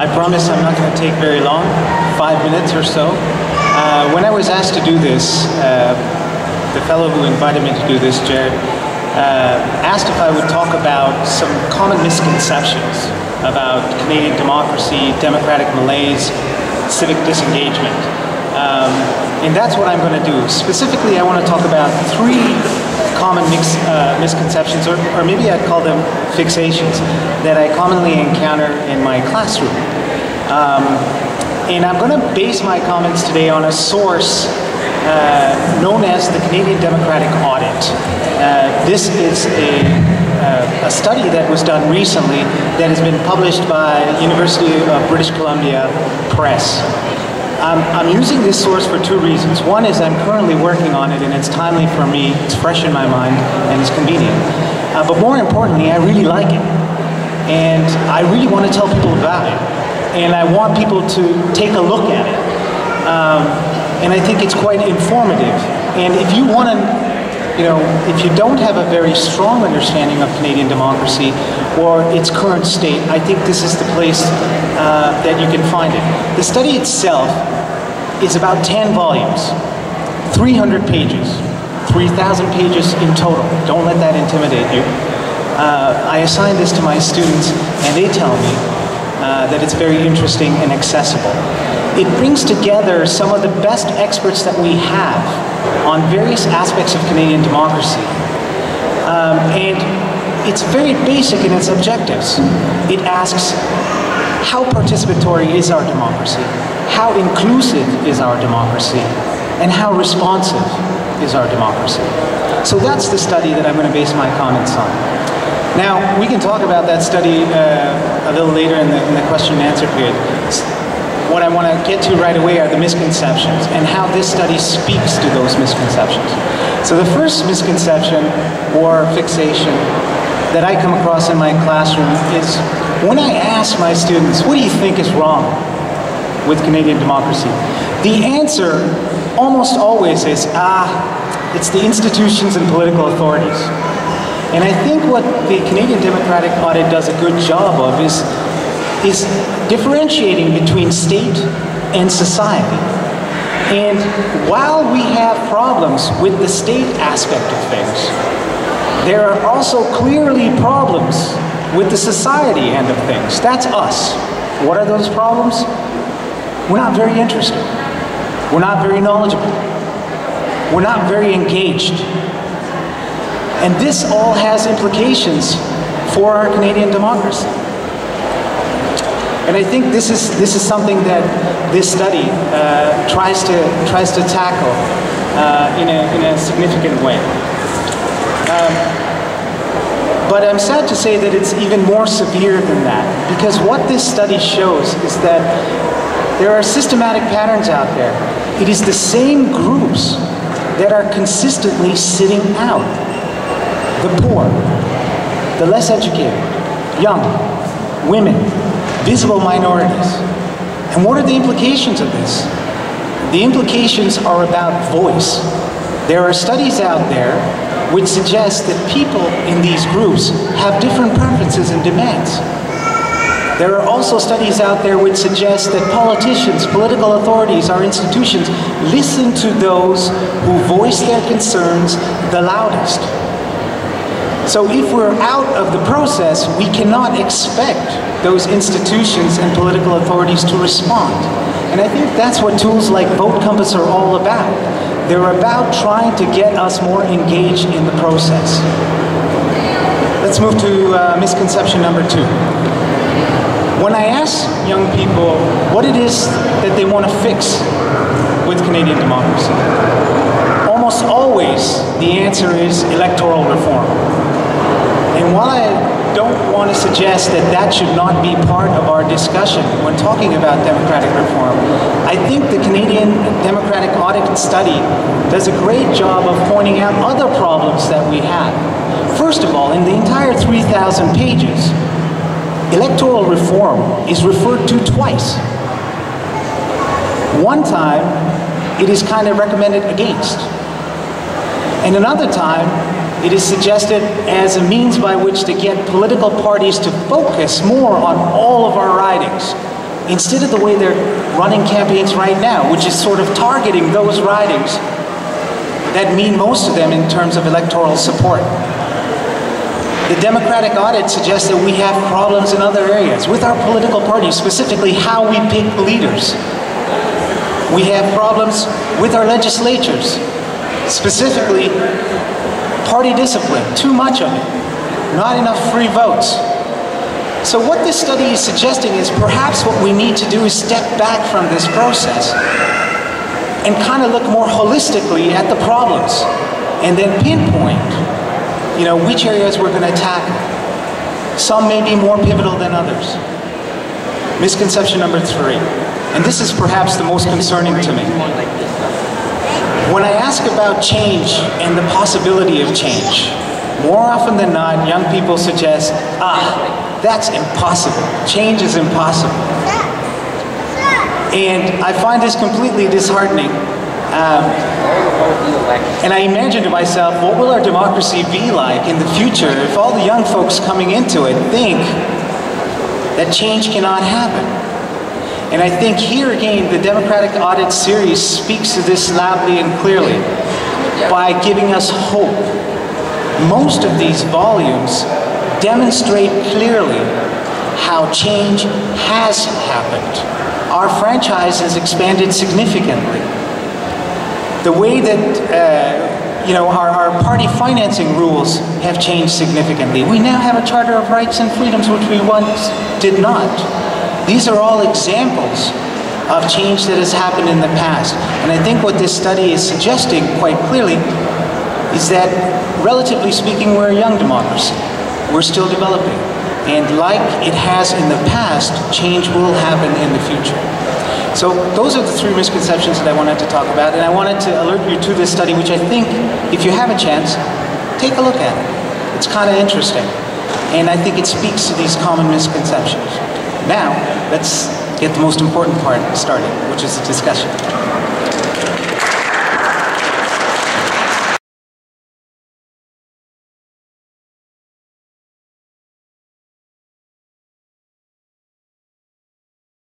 I promise I'm not going to take very long, 5 minutes or so. When I was asked to do this, the fellow who invited me to do this, Jared, asked if I would talk about some common misconceptions about Canadian democracy, democratic malaise, civic disengagement. And that's what I'm going to do. Specifically, I want to talk about 3 common misconceptions, or maybe I'd call them fixations, that I commonly encounter in my classroom. And I'm going to base my comments today on a source known as the Canadian Democratic Audit. This is a study that was done recently that has been published by University of British Columbia Press. I'm using this source for 2 reasons. One is I'm currently working on it and it's timely for me, it's fresh in my mind, and it's convenient. But more importantly, I really like it. And I really want to tell people about it. And I want people to take a look at it. And I think it's quite informative. And if you want to, if you don't have a very strong understanding of Canadian democracy or its current state, I think this is the place that you can find it. The study itself is about 10 volumes, 300 pages, 3,000 pages in total. Don't let that intimidate you. I assign this to my students and they tell me that it's very interesting and accessible. It brings together some of the best experts that we have on various aspects of Canadian democracy. And it's very basic in its objectives. It asks, how participatory is our democracy? How inclusive is our democracy? And how responsive is our democracy? So that's the study that I'm going to base my comments on. Now, we can talk about that study a little later in the question and answer period. What I want to get to right away are the misconceptions and how this study speaks to those misconceptions. So the first misconception or fixation that I come across in my classroom is when I ask my students, what do you think is wrong with Canadian democracy? The answer almost always is, it's the institutions and political authorities. And I think what the Canadian Democratic Audit does a good job of is differentiating between state and society. And while we have problems with the state aspect of things, there are also clearly problems with the society end of things. That's us. What are those problems? We're not very interested. We're not very knowledgeable. We're not very engaged. And this all has implications for our Canadian democracy. And I think this is something that this study tries to tackle in a significant way. But I'm sad to say that it's even more severe than that, because what this study shows is that there are systematic patterns out there. It is the same groups that are consistently sitting out. The poor, the less educated, young, women, visible minorities. And what are the implications of this? The implications are about voice. There are studies out there which suggest that people in these groups have different preferences and demands. There are also studies out there which suggest that politicians, political authorities, our institutions listen to those who voice their concerns the loudest. So if we're out of the process, we cannot expect those institutions and political authorities to respond. And I think that's what tools like Vote Compass are all about. They're about trying to get us more engaged in the process. Let's move to misconception number 2. When I ask young people what it is that they want to fix with Canadian democracy, almost always the answer is electoral reform. And while I don't want to suggest that that should not be part of our discussion when talking about democratic reform, I think the Canadian Democratic Audit Study does a great job of pointing out other problems that we have. First of all, in the entire 3,000 pages, electoral reform is referred to twice. One time, it is kind of recommended against. And another time, it is suggested as a means by which to get political parties to focus more on all of our ridings, instead of the way they're running campaigns right now, which is sort of targeting those ridings that mean most to them in terms of electoral support. The Democratic audit suggests that we have problems in other areas with our political parties, specifically how we pick leaders. We have problems with our legislatures, specifically party discipline, too much of it, not enough free votes. So what this study is suggesting is perhaps what we need to do is step back from this process and kind of look more holistically at the problems and then pinpoint, which areas we're going to tackle. Some may be more pivotal than others. Misconception number 3, and this is perhaps the most concerning to me. When I ask about change and the possibility of change, more often than not, young people suggest, that's impossible. Change is impossible. And I find this completely disheartening. And I imagine to myself, what will our democracy be like in the future if all the young folks coming into it think that change cannot happen? And I think here again, the Democratic Audit Series speaks to this loudly and clearly by giving us hope. Most of these volumes demonstrate clearly how change has happened. Our franchise has expanded significantly. The way that our party financing rules have changed significantly. We now have a Charter of Rights and Freedoms, which we once did not. These are all examples of change that has happened in the past. And I think what this study is suggesting quite clearly is that, relatively speaking, we're a young democracy. We're still developing. And like it has in the past, change will happen in the future. So those are the 3 misconceptions that I wanted to talk about, and I wanted to alert you to this study, which I think, if you have a chance, take a look at it. It's kind of interesting, and I think it speaks to these common misconceptions. Now, let's get the most important part started, which is the discussion.